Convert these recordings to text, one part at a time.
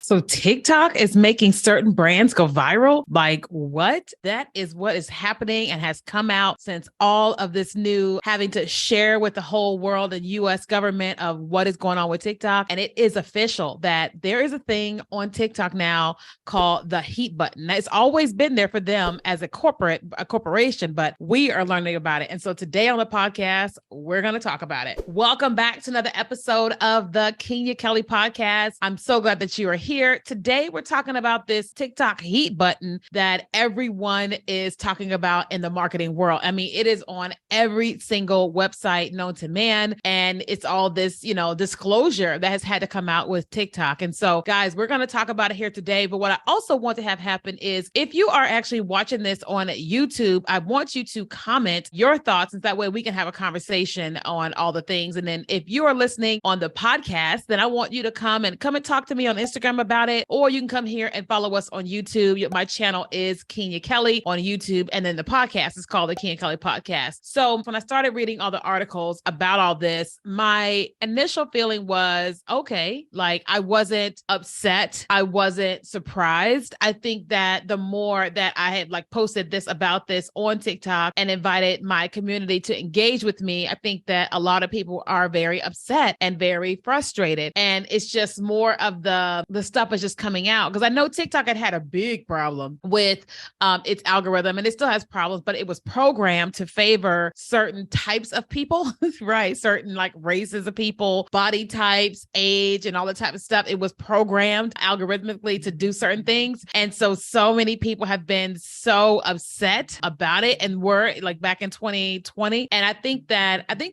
So TikTok is making certain brands go viral. Like what? That is what is happening and has come out since all of this new having to share with the whole world and US government of what is going on with TikTok. And it is official that there is a thing on TikTok now called the heat button. It's always been there for them as a corporation, but we are learning about it. And so today on the podcast, we're going to talk about it. Welcome back to another episode of the Keenya Kelly podcast. I'm so glad that you are here. Today, we're talking about this TikTok heat button that everyone is talking about in the marketing world. I mean, it is on every single website known to man. And it's all this, disclosure that has had to come out with TikTok. And so, guys, we're going to talk about it here today. But what I also want to have happen is if you are actually watching this on YouTube, I want you to comment your thoughts. And that way we can have a conversation on all the things. And then if you are listening on the podcast, then I want you to come and talk to me on Instagram about it, or you can come here and follow us on YouTube. My channel is Keenya Kelly on YouTube, and then the podcast is called the Keenya Kelly Podcast. So when I started reading all the articles about all this, my initial feeling was, okay, like I wasn't upset. I wasn't surprised. I think that the more that I had posted about this on TikTok and invited my community to engage with me, I think that a lot of people are very upset and very frustrated. And it's just more of the stuff is just coming out, because I know TikTok had a big problem with its algorithm, and it still has problems, but it was programmed to favor certain types of people, right? Certain races of people, body types, age, and all the type of stuff. It was programmed algorithmically to do certain things. And so many people have been so upset about it and were back in 2020. And I think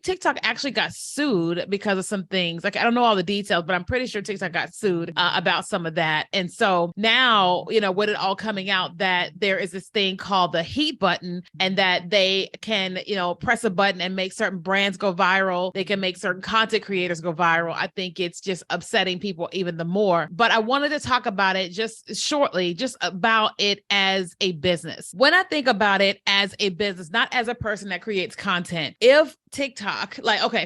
TikTok actually got sued because of some things. I don't know all the details, but I'm pretty sure TikTok got sued about some of that. And so now, with it all coming out, that there is this thing called the heat button, and that they can, press a button and make certain brands go viral. They can make certain content creators go viral. I think it's just upsetting people even the more. But I wanted to talk about it just shortly, just about it as a business. When I think about it as a business, not as a person that creates content, if TikTok,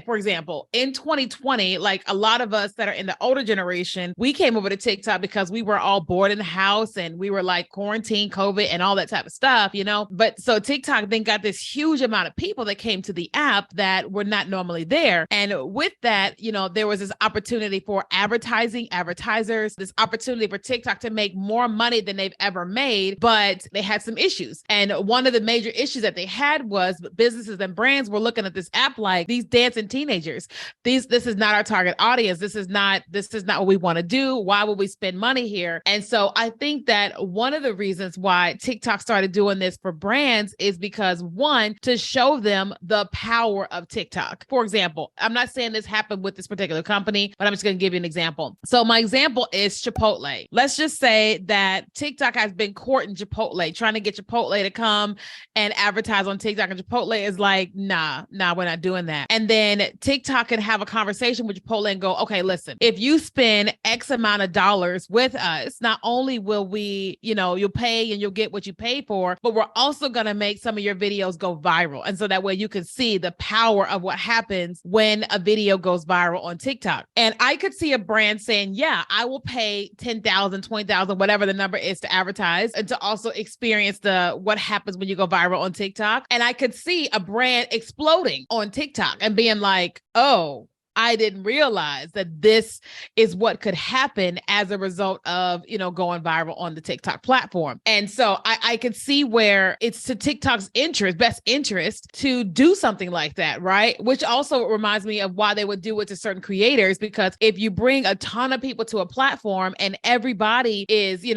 for example, in 2020, a lot of us that are in the older generation, we came over to TikTok because we were all bored in the house and we were quarantine, COVID, and all that type of stuff, But so TikTok then got this huge amount of people that came to the app that were not normally there. And with that, there was this opportunity for advertisers, this opportunity for TikTok to make more money than they've ever made, but they had some issues. And one of the major issues that they had was businesses and brands were looking at this app like these dancing teenagers. This is not our target audience. This is not what we want to do. Why would we spend money here? And so I think that one of the reasons why TikTok started doing this for brands is because, one, to show them the power of TikTok. For example, I'm not saying this happened with this particular company, but I'm just going to give you an example. So my example is Chipotle. Let's just say that TikTok has been courting Chipotle, trying to get Chipotle to come and advertise on TikTok. And Chipotle is like, nah, we're not doing that. And then TikTok can have a conversation with Chipotle and go, okay, listen, if you spend X amount of dollars with us, not only will we, you'll pay and you'll get what you pay for, but we're also going to make some of your videos go viral. And so that way you can see the power of what happens when a video goes viral on TikTok. And I could see a brand saying, yeah, I will pay $10,000, $20,000, whatever the number is to advertise and to also experience what happens when you go viral on TikTok. And I could see a brand exploding on TikTok and being like, oh, I didn't realize that this is what could happen as a result of, going viral on the TikTok platform. And so I could see where it's to TikTok's best interest to do something like that, right? Which also reminds me of why they would do it to certain creators, because if you bring a ton of people to a platform and everybody is, they're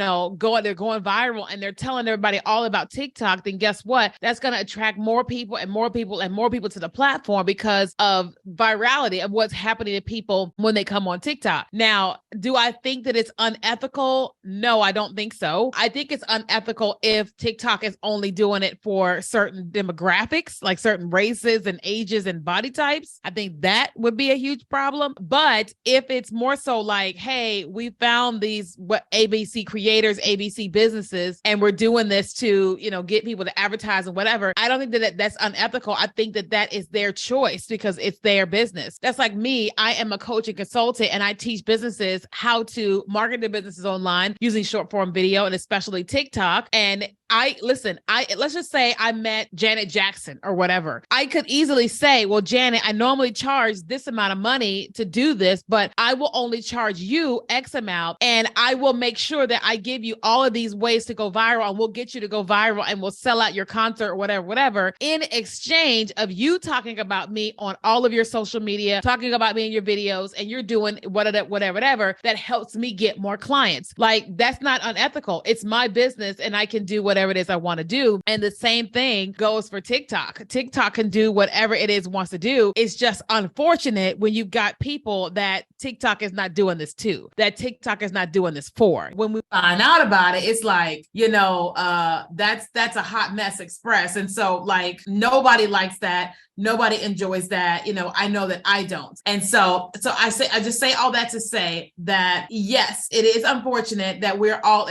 going viral and they're telling everybody all about TikTok, then guess what? That's going to attract more people and more people and more people to the platform because of virality of what's happening to people when they come on TikTok. Now, do I think that it's unethical? No, I don't think so. I think it's unethical if TikTok is only doing it for certain demographics, like certain races and ages and body types. I think that would be a huge problem. But if it's more so like, hey, we found these ABC creators, ABC businesses, and we're doing this to, get people to advertise and whatever, I don't think that that's unethical. I think that is their choice because it's their business. That's like like me, I am a coach and consultant, and I teach businesses how to market their businesses online using short form video and especially TikTok. And let's just say I met Janet Jackson or whatever. I could easily say, well, Janet, I normally charge this amount of money to do this, but I will only charge you X amount. And I will make sure that I give you all of these ways to go viral, and we'll get you to go viral, and we'll sell out your concert or whatever, in exchange of you talking about me on all of your social media, talking about me in your videos, and you're doing whatever that helps me get more clients. Like, that's not unethical. It's my business, and I can do whatever it is I want to do. And the same thing goes for TikTok. TikTok can do whatever it is wants to do. It's just unfortunate when you've got people that TikTok is not doing this to, that TikTok is not doing this for. When we find out about it, it's like, that's a hot mess express. And so, like, nobody likes that. Nobody enjoys that. I know that I don't. And so I just say all that to say that, yes, it is unfortunate that we're all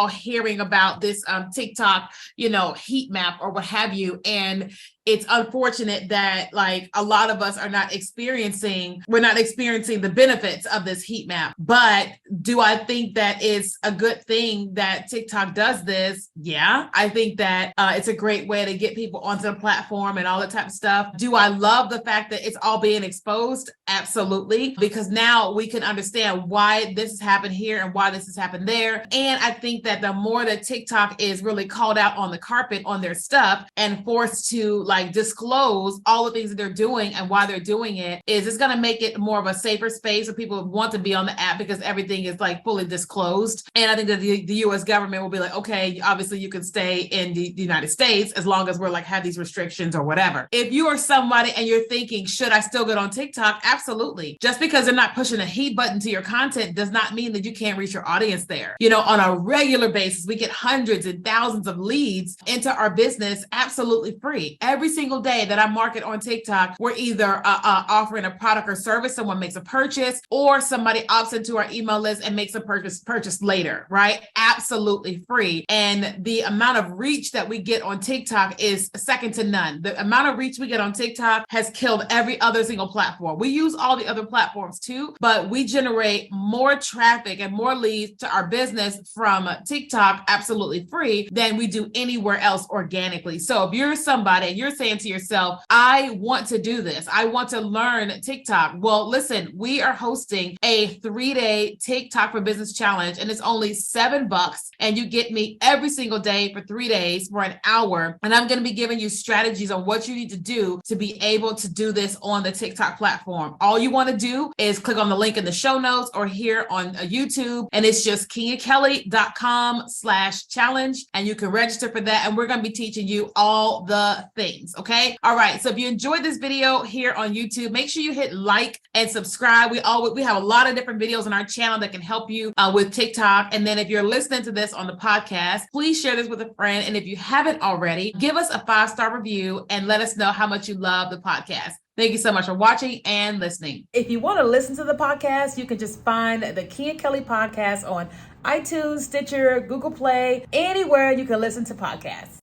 hearing about this TikTok, heat map or what have you. And it's unfortunate that, like, a lot of us are not experiencing the benefits of this heat map. But do I think that it's a good thing that TikTok does this? Yeah, I think that it's a great way to get people onto the platform and all that type of stuff. Do I love the fact that it's all being exposed? Absolutely, because now we can understand why this has happened here and why this has happened there. And I think that the more that TikTok is really called out on the carpet on their stuff and forced to, like, disclose all the things that they're doing and why they're doing it, it's going to make it more of a safer space where people want to be on the app because everything is, like, fully disclosed. And I think that the US government will be like, okay, obviously you can stay in the United States as long as we're, like, have these restrictions or whatever. If you are somebody and you're thinking, should I still get on TikTok? Absolutely. Just because they're not pushing a heat button to your content does not mean that you can't reach your audience there. On a regular basis, we get hundreds and thousands of leads into our business absolutely free. Every single day that I market on TikTok, we're either offering a product or service, someone makes a purchase, or somebody opts into our email list and makes a purchase later, right? Absolutely free. And the amount of reach that we get on TikTok is second to none. The amount of reach we get on TikTok has killed every other single platform. We use all the other platforms too, but we generate more traffic and more leads to our business from TikTok absolutely free than we do anywhere else organically. So if you're somebody and you're saying to yourself, I want to do this, I want to learn TikTok. Well, listen, we are hosting a 3-day TikTok for Business challenge, and it's only $7, and you get me every single day for 3 days for an hour. And I'm going to be giving you strategies on what you need to do to be able to do this on the TikTok platform. All you want to do is click on the link in the show notes or here on YouTube, and it's just KenyaKelly.com/challenge, and you can register for that. And we're going to be teaching you all the things. Okay. All right. So if you enjoyed this video here on YouTube, make sure you hit like and subscribe. We have a lot of different videos on our channel that can help you with TikTok. And then if you're listening to this on the podcast, please share this with a friend. And if you haven't already, give us a 5-star review and let us know how much you love the podcast. Thank you so much for watching and listening. If you want to listen to the podcast, you can just find the Keenya Kelly podcast on iTunes, Stitcher, Google Play, anywhere you can listen to podcasts.